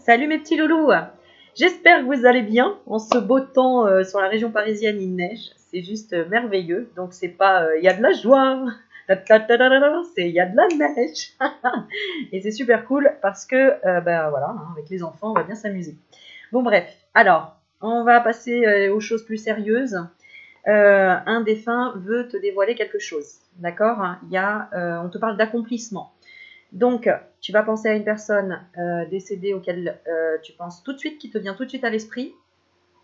Salut mes petits loulous. J'espère que vous allez bien. En ce beau temps sur la région parisienne, il neige. C'est juste merveilleux. Donc c'est pas il y a de la joie. C'est il y a de la neige. Et c'est super cool parce que ben voilà, hein, avec les enfants, on va bien s'amuser. Bon bref, alors, on va passer aux choses plus sérieuses. Un défunt veut te dévoiler quelque chose. D'accord? On te parle d'accomplissement. Donc, tu vas penser à une personne décédée auquel tu penses tout de suite, qui te vient tout de suite à l'esprit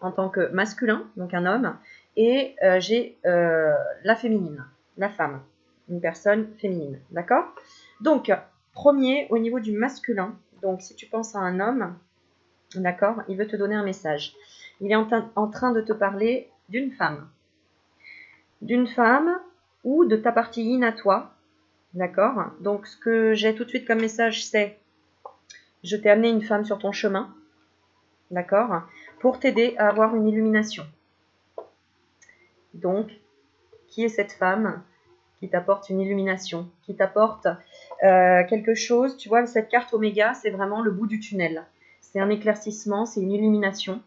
en tant que masculin, donc un homme, et j'ai la féminine, la femme, une personne féminine, d'accord? Donc, premier, au niveau du masculin, donc si tu penses à un homme, d'accord, il veut te donner un message. Il est en train de te parler d'une femme ou de ta partie yin à toi. D'accord? Donc, ce que j'ai tout de suite comme message, c'est je t'ai amené une femme sur ton chemin, d'accord? Pour t'aider à avoir une illumination. Donc, qui est cette femme qui t'apporte une illumination, qui t'apporte quelque chose? Tu vois, cette carte Oméga, c'est vraiment le bout du tunnel. C'est un éclaircissement, c'est une illumination.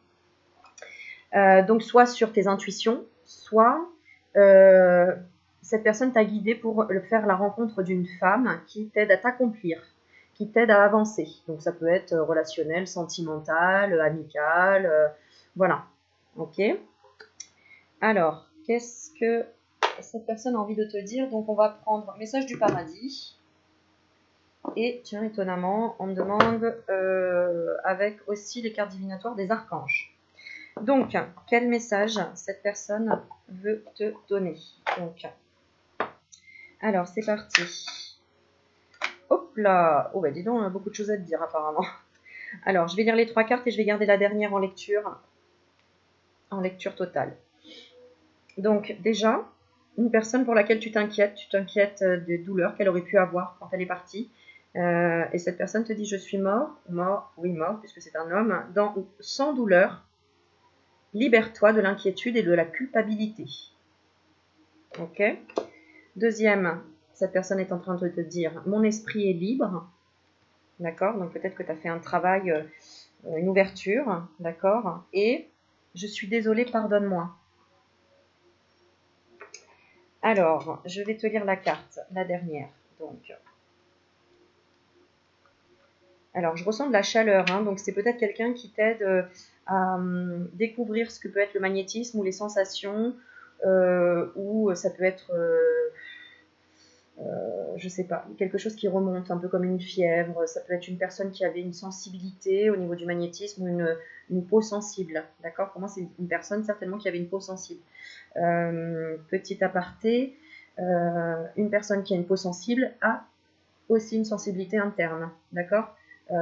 Donc, soit sur tes intuitions, soit cette personne t'a guidé pour faire la rencontre d'une femme qui t'aide à t'accomplir, qui t'aide à avancer. Donc ça peut être relationnel, sentimental, amical, voilà. Ok. Alors, qu'est-ce que cette personne a envie de te dire? Donc on va prendre message du paradis. Et tiens, étonnamment, on me demande avec aussi les cartes divinatoires des archanges. Donc, quel message cette personne veut te donner? Donc, alors, c'est parti. Hop là! Oh, bah dis donc, on a beaucoup de choses à te dire apparemment. Alors, je vais lire les 3 cartes et je vais garder la dernière en lecture totale. Donc, déjà, une personne pour laquelle tu t'inquiètes des douleurs qu'elle aurait pu avoir quand elle est partie. Et cette personne te dit, je suis mort, puisque c'est un homme, sans douleur. Libère-toi de l'inquiétude et de la culpabilité. Ok. Deuxième, cette personne est en train de te dire, mon esprit est libre. D'accord. Donc peut-être que tu as fait un travail, une ouverture. D'accord. Et je suis désolée, pardonne-moi. Alors, je vais te lire la carte, la dernière. Donc, alors, je ressens de la chaleur. Donc, c'est peut-être quelqu'un qui t'aide à découvrir ce que peut être le magnétisme ou les sensations. Ou ça peut être, je sais pas, quelque chose qui remonte, un peu comme une fièvre. Ça peut être une personne qui avait une sensibilité au niveau du magnétisme ou une peau sensible. D'accord? Pour moi, c'est une personne certainement qui avait une peau sensible. Petit aparté, une personne qui a une peau sensible a aussi une sensibilité interne. D'accord?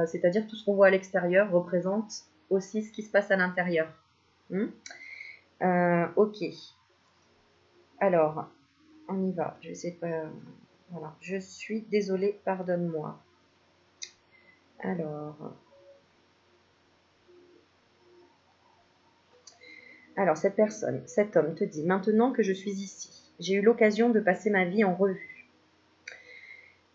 C'est-à-dire tout ce qu'on voit à l'extérieur représente aussi ce qui se passe à l'intérieur. Ok. Alors, on y va. Je vais essayer de pas... Voilà. Je suis désolée, pardonne-moi. Alors, cette personne, cet homme te dit, maintenant que je suis ici, j'ai eu l'occasion de passer ma vie en revue.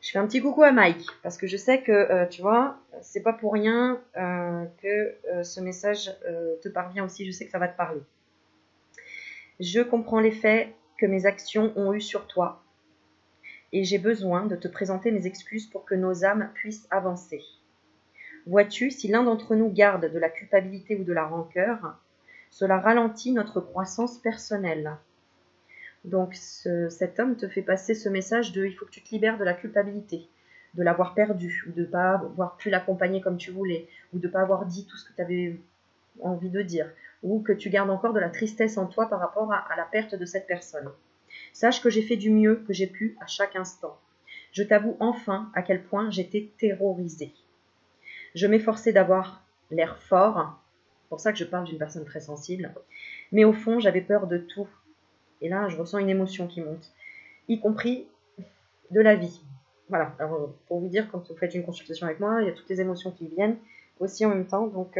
Je fais un petit coucou à Mike, parce que je sais que, tu vois, c'est pas pour rien que ce message te parvient aussi, je sais que ça va te parler. Je comprends l'effet que mes actions ont eu sur toi, et j'ai besoin de te présenter mes excuses pour que nos âmes puissent avancer. Vois-tu, si l'un d'entre nous garde de la culpabilité ou de la rancœur, cela ralentit notre croissance personnelle. Donc cet homme te fait passer ce message de il faut que tu te libères de la culpabilité, de l'avoir perdu, ou de ne pas avoir pu l'accompagner comme tu voulais, ou de ne pas avoir dit tout ce que tu avais envie de dire, ou que tu gardes encore de la tristesse en toi par rapport à la perte de cette personne. Sache que j'ai fait du mieux que j'ai pu à chaque instant. Je t'avoue enfin à quel point j'étais terrorisée. Je m'efforçais d'avoir l'air fort, c'est pour ça que je parle d'une personne très sensible, mais au fond j'avais peur de tout. Et là, je ressens une émotion qui monte, y compris de la vie. Voilà, alors pour vous dire, quand vous faites une consultation avec moi, il y a toutes les émotions qui viennent aussi en même temps, donc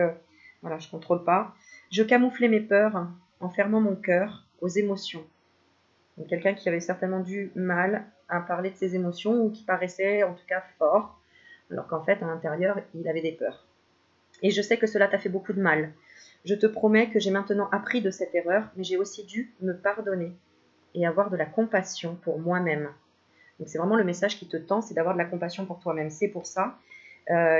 voilà, je ne contrôle pas. Je camouflais mes peurs en fermant mon cœur aux émotions. Donc, quelqu'un qui avait certainement du mal à parler de ses émotions ou qui paraissait en tout cas fort, alors qu'en fait, à l'intérieur, il avait des peurs. Et je sais que cela t'a fait beaucoup de mal. Je te promets que j'ai maintenant appris de cette erreur, mais j'ai aussi dû me pardonner et avoir de la compassion pour moi-même. Donc c'est vraiment le message qui te tend, c'est d'avoir de la compassion pour toi-même. C'est pour ça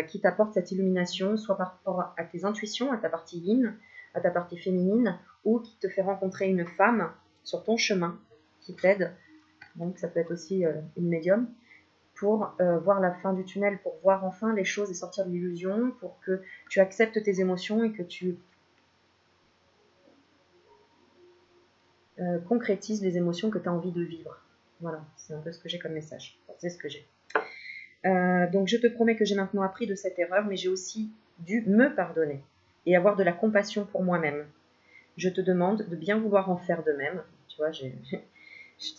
qui t'apporte cette illumination, soit par rapport à tes intuitions, à ta partie yin, à ta partie féminine, ou qui te fait rencontrer une femme sur ton chemin qui t'aide. Donc ça peut être aussi une médium pour voir la fin du tunnel, pour voir enfin les choses et sortir de l'illusion, pour que tu acceptes tes émotions et que tu concrétises les émotions que tu as envie de vivre. Voilà, c'est un peu ce que j'ai comme message. Enfin, c'est ce que j'ai. Donc je te promets que j'ai maintenant appris de cette erreur, mais j'ai aussi dû me pardonner et avoir de la compassion pour moi-même. Je te demande de bien vouloir en faire de même. Tu vois, je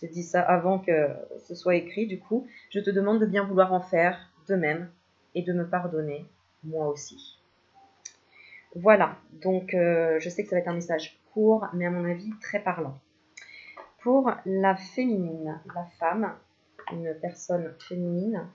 te dis ça avant que ce soit écrit, du coup. Je te demande de bien vouloir en faire de même et de me pardonner, moi aussi. Voilà, donc je sais que ça va être un message court, mais à mon avis très parlant. Pour la féminine, la femme, une personne féminine,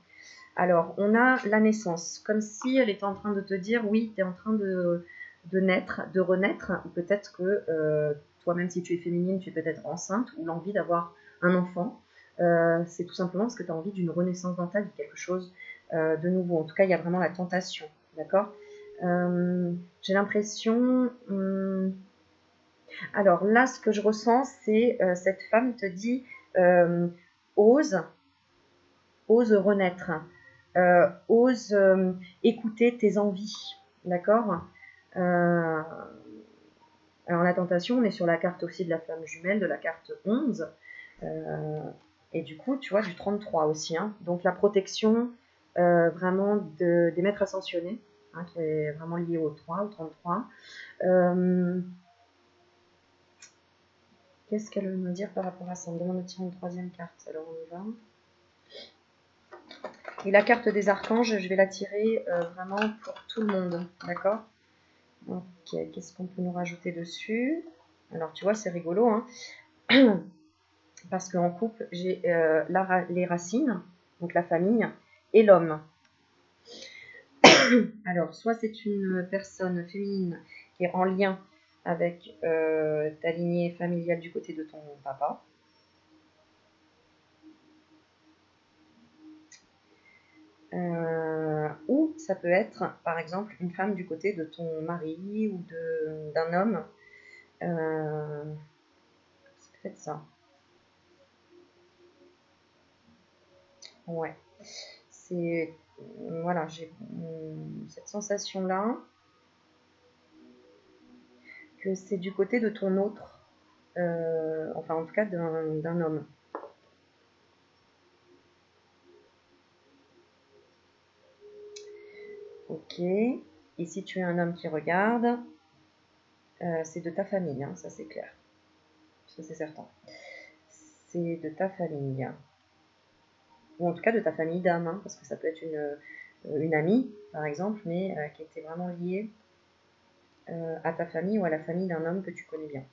alors on a la naissance, comme si elle était en train de te dire, oui, tu es en train de naître, de renaître, ou peut-être que toi-même, si tu es féminine, tu es peut-être enceinte, ou l'envie d'avoir un enfant. C'est tout simplement parce que tu as envie d'une renaissance dans ta vie, quelque chose de nouveau. En tout cas, il y a vraiment la tentation, d'accord. J'ai l'impression... alors là, ce que je ressens, c'est cette femme te dit ose renaître, ose écouter tes envies, d'accord. Alors la tentation, on est sur la carte aussi de la flamme jumelle, de la carte 11, et du coup, tu vois, du 33 aussi, hein. Donc la protection vraiment des maîtres ascensionnés, hein, qui est vraiment liée au 3, au 33. Qu'est-ce qu'elle veut me dire par rapport à ça? On me demande de tirer une troisième carte, alors on y va. Et la carte des archanges, je vais la tirer vraiment pour tout le monde, d'accord? Ok, qu'est-ce qu'on peut nous rajouter dessus? Alors tu vois, c'est rigolo, hein, parce qu'en couple, j'ai les racines, donc la famille, et l'homme. Alors, soit c'est une personne féminine qui est en lien avec ta lignée familiale du côté de ton papa. Ou ça peut être, par exemple, une femme du côté de ton mari ou d'un homme. C'est peut-être ça. Ouais. C'est... Voilà, j'ai cette sensation-là que c'est du côté de ton autre. Enfin, en tout cas, d'un homme. Ok. Et si tu es un homme qui regarde, c'est de ta famille, hein, ça c'est clair. Ça c'est certain. C'est de ta famille. Ou en tout cas de ta famille d'âme, hein, parce que ça peut être une amie, par exemple, mais qui était vraiment liée à ta famille ou à la famille d'un homme que tu connais bien.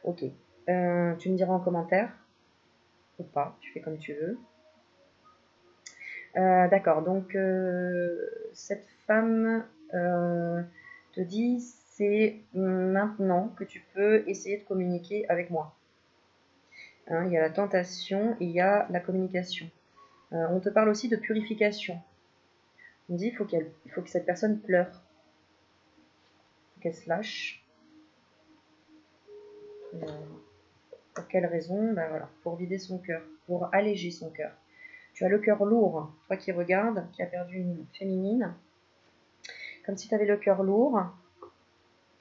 Ok. Tu me diras en commentaire, ou pas, tu fais comme tu veux. D'accord, donc cette femme te dit c'est maintenant que tu peux essayer de communiquer avec moi. Hein, il y a la tentation et il y a la communication. On te parle aussi de purification. On dit il faut que cette personne pleure, qu'elle se lâche. Pour quelle raison? Ben voilà, pour vider son cœur, pour alléger son cœur. Tu as le cœur lourd, toi qui regardes, qui a perdu une féminine, comme si tu avais le cœur lourd,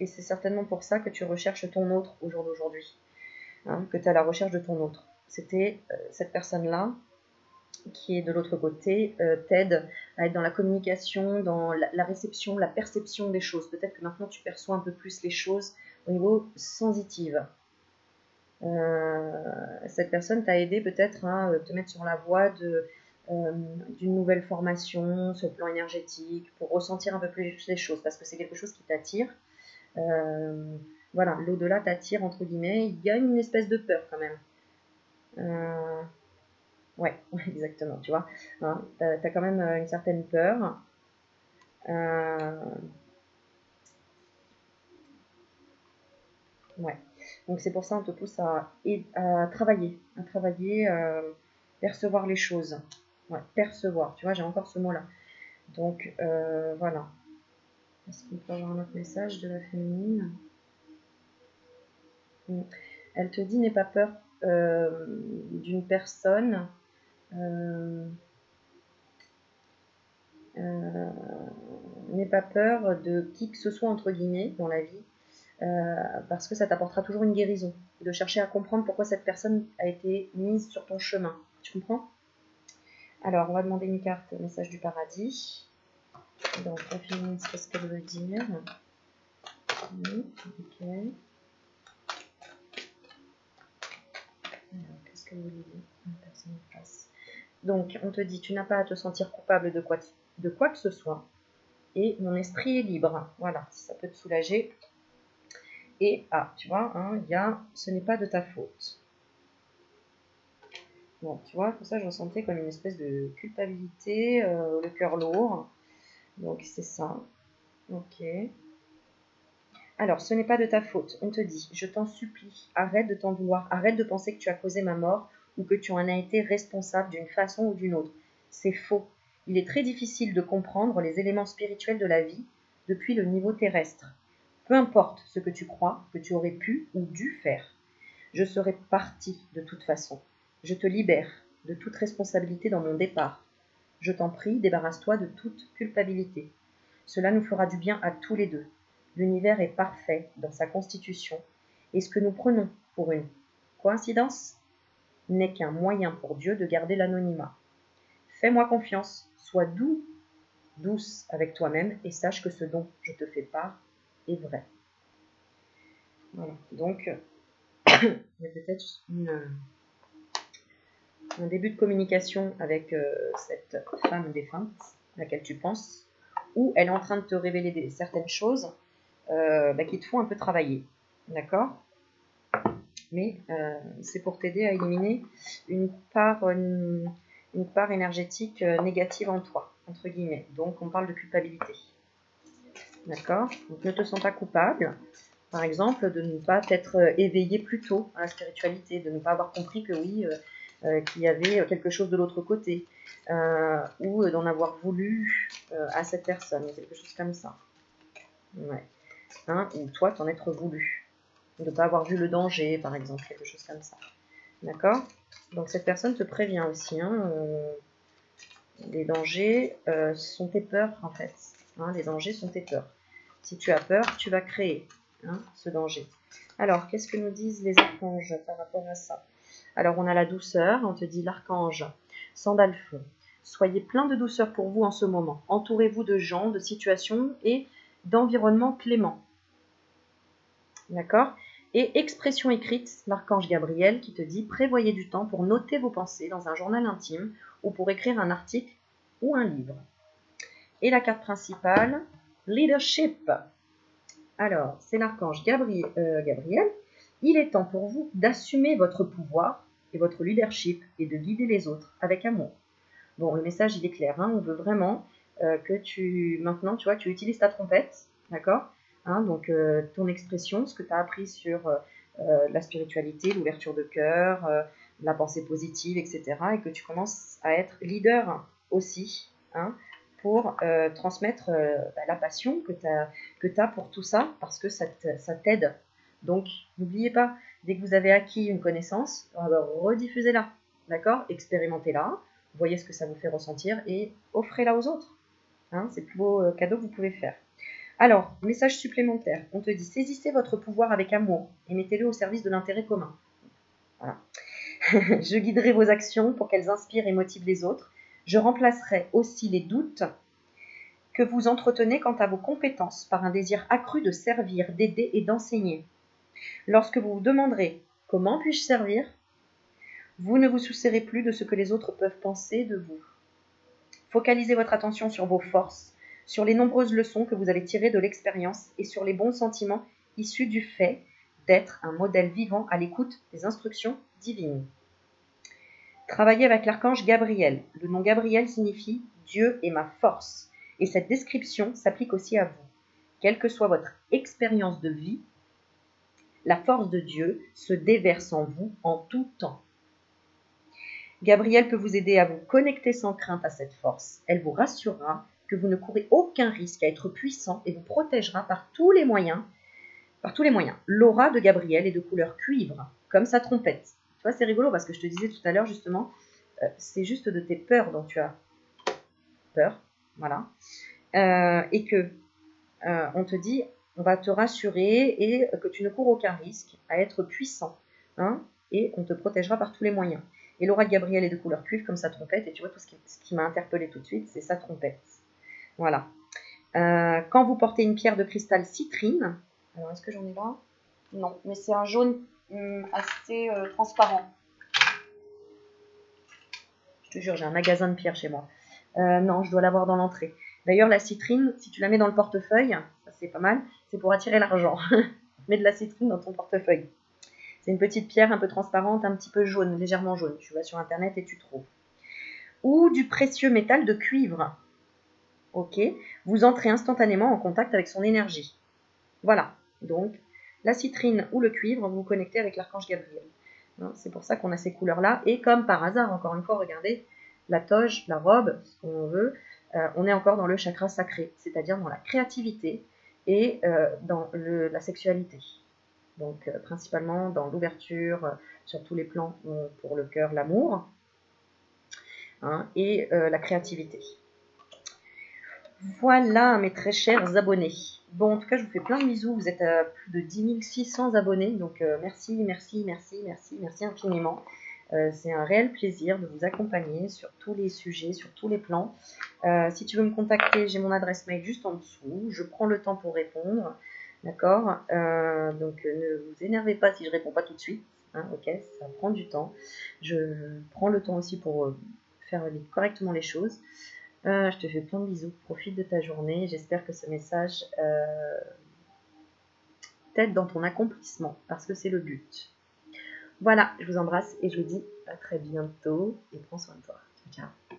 et c'est certainement pour ça que tu recherches ton autre au jour d'aujourd'hui, hein, que tu es à la recherche de ton autre. C'était cette personne-là qui est de l'autre côté, t'aide à être dans la communication, dans la réception, la perception des choses. Peut-être que maintenant tu perçois un peu plus les choses au niveau sensitif. Cette personne t'a aidé peut-être à te mettre sur la voie d'une nouvelle formation sur le plan énergétique, pour ressentir un peu plus les choses, parce que c'est quelque chose qui t'attire. Voilà, l'au-delà t'attire, entre guillemets. Il y a une espèce de peur quand même. Ouais, exactement, tu vois. Hein, t'as quand même une certaine peur. Ouais. Donc c'est pour ça on te pousse à travailler, percevoir les choses. Ouais, percevoir. Tu vois, j'ai encore ce mot-là. Donc voilà. Est-ce qu'on peut avoir un autre message de la féminine? Elle te dit n'aie pas peur d'une personne. N'aie pas peur de qui que ce soit entre guillemets dans la vie. Parce que ça t'apportera toujours une guérison. De chercher à comprendre pourquoi cette personne a été mise sur ton chemin. Tu comprends? Alors, on va demander une carte message du paradis. Donc, la féminine, qu'est-ce qu'elle veut dire? Oui, ok. Alors, qu'est-ce qu'elle veut dire? Personne en face. Donc, on te dit, tu n'as pas à te sentir coupable de quoi que ce soit. Et mon esprit est libre. Voilà, si ça peut te soulager. Et, tu vois, hein, ce n'est pas de ta faute. Bon, tu vois, tout ça, je ressentais comme une espèce de culpabilité, le cœur lourd. Donc, c'est ça. Ok. Alors, ce n'est pas de ta faute. On te dit, je t'en supplie, arrête de t'en vouloir, arrête de penser que tu as causé ma mort ou que tu en as été responsable d'une façon ou d'une autre. C'est faux. Il est très difficile de comprendre les éléments spirituels de la vie depuis le niveau terrestre. Peu importe ce que tu crois que tu aurais pu ou dû faire. Je serai partie de toute façon. Je te libère de toute responsabilité dans mon départ. Je t'en prie, débarrasse-toi de toute culpabilité. Cela nous fera du bien à tous les deux. L'univers est parfait dans sa constitution, et ce que nous prenons pour une coïncidence n'est qu'un moyen pour Dieu de garder l'anonymat. Fais-moi confiance, sois douce avec toi-même, et sache que ce dont je te fais part est vrai. Voilà, donc il y a peut-être un début de communication avec cette femme défunte à laquelle tu penses, où elle est en train de te révéler certaines choses qui te font un peu travailler. D'accord? Mais c'est pour t'aider à éliminer une part énergétique négative en toi, entre guillemets. Donc on parle de culpabilité. D'accord? Donc ne te sens pas coupable. Par exemple, de ne pas t'être éveillé plus tôt à la spiritualité, de ne pas avoir compris que oui, qu'il y avait quelque chose de l'autre côté, ou d'en avoir voulu à cette personne, quelque chose comme ça. Ouais. Hein, ou toi, t'en être voulu. De ne pas avoir vu le danger, par exemple, quelque chose comme ça. D'accord? Donc cette personne te prévient aussi. Hein, les dangers sont tes peurs, en fait. Hein, les dangers sont tes peurs. Si tu as peur, tu vas créer ce danger. Alors, qu'est-ce que nous disent les archanges par rapport à ça? Alors, on a la douceur. On te dit l'archange Sandalphon. Soyez plein de douceur pour vous en ce moment. Entourez-vous de gens, de situations et d'environnements cléments. D'accord? Et expression écrite, l'archange Gabriel qui te dit prévoyez du temps pour noter vos pensées dans un journal intime ou pour écrire un article ou un livre. Et la carte principale, leadership. Alors, c'est l'archange Gabriel. Il est temps pour vous d'assumer votre pouvoir et votre leadership et de guider les autres avec amour. Bon, le message, il est clair. Hein, on veut vraiment que maintenant, tu vois, tu utilises ta trompette, d'accord? Donc, ton expression, ce que tu as appris sur la spiritualité, l'ouverture de cœur, la pensée positive, etc. Et que tu commences à être leader aussi, pour transmettre la passion que tu as pour tout ça, parce que ça t'aide. Donc, n'oubliez pas, dès que vous avez acquis une connaissance, rediffusez-la, d'accord? Expérimentez-la, voyez ce que ça vous fait ressentir et offrez-la aux autres. C'est le plus beau cadeau que vous pouvez faire. Alors, message supplémentaire. On te dit, saisissez votre pouvoir avec amour et mettez-le au service de l'intérêt commun. Voilà. Je guiderai vos actions pour qu'elles inspirent et motivent les autres. Je remplacerai aussi les doutes que vous entretenez quant à vos compétences par un désir accru de servir, d'aider et d'enseigner. Lorsque vous vous demanderez « Comment puis-je servir ?», vous ne vous soucierez plus de ce que les autres peuvent penser de vous. Focalisez votre attention sur vos forces, sur les nombreuses leçons que vous avez tirées de l'expérience et sur les bons sentiments issus du fait d'être un modèle vivant à l'écoute des instructions divines. Travaillez avec l'archange Gabriel. Le nom Gabriel signifie « Dieu est ma force ». Et cette description s'applique aussi à vous. Quelle que soit votre expérience de vie, la force de Dieu se déverse en vous en tout temps. Gabrielle peut vous aider à vous connecter sans crainte à cette force. Elle vous rassurera que vous ne courez aucun risque à être puissant et vous protégera par tous les moyens. L'aura de Gabrielle est de couleur cuivre, comme sa trompette. Tu vois, c'est rigolo parce que je te disais tout à l'heure justement, c'est juste de tes peurs dont tu as peur, voilà, et que on te dit, on va te rassurer et que tu ne cours aucun risque à être puissant, hein, et on te protégera par tous les moyens. Et l'aura de Gabrielle est de couleur cuivre comme sa trompette, et tu vois tout ce qui m'a interpellée tout de suite, c'est sa trompette. Voilà. Quand vous portez une pierre de cristal citrine, alors est-ce que j'en ai là? Non, mais c'est un jaune assez transparent. Je te jure, j'ai un magasin de pierres chez moi. Non, je dois l'avoir dans l'entrée. D'ailleurs, la citrine, si tu la mets dans le portefeuille, ça c'est pas mal, c'est pour attirer l'argent. Mets de la citrine dans ton portefeuille. C'est une petite pierre un peu transparente, un petit peu jaune, légèrement jaune. Tu vas sur internet et tu trouves. Ou du précieux métal de cuivre. Ok, vous entrez instantanément en contact avec son énergie. Voilà, donc la citrine ou le cuivre, vous vous connectez avec l'archange Gabriel. C'est pour ça qu'on a ces couleurs-là. Et comme par hasard, encore une fois, regardez, la toge, la robe, ce qu'on veut, on est encore dans le chakra sacré, c'est-à-dire dans la créativité et dans la sexualité. Donc principalement dans l'ouverture, sur tous les plans pour le cœur, l'amour, hein, et la créativité. Voilà mes très chers abonnés. Bon, en tout cas, je vous fais plein de bisous. Vous êtes à plus de 10 600 abonnés. Donc, merci infiniment. C'est un réel plaisir de vous accompagner sur tous les sujets, sur tous les plans. Si tu veux me contacter, j'ai mon adresse mail juste en dessous. Je prends le temps pour répondre. D'accord, donc, ne vous énervez pas si je ne réponds pas tout de suite. Hein, ok, ça prend du temps. Je prends le temps aussi pour faire correctement les choses. Je te fais plein de bisous, profite de ta journée, j'espère que ce message t'aide dans ton accomplissement, parce que c'est le but. Voilà, je vous embrasse et je vous dis à très bientôt et prends soin de toi. Ciao.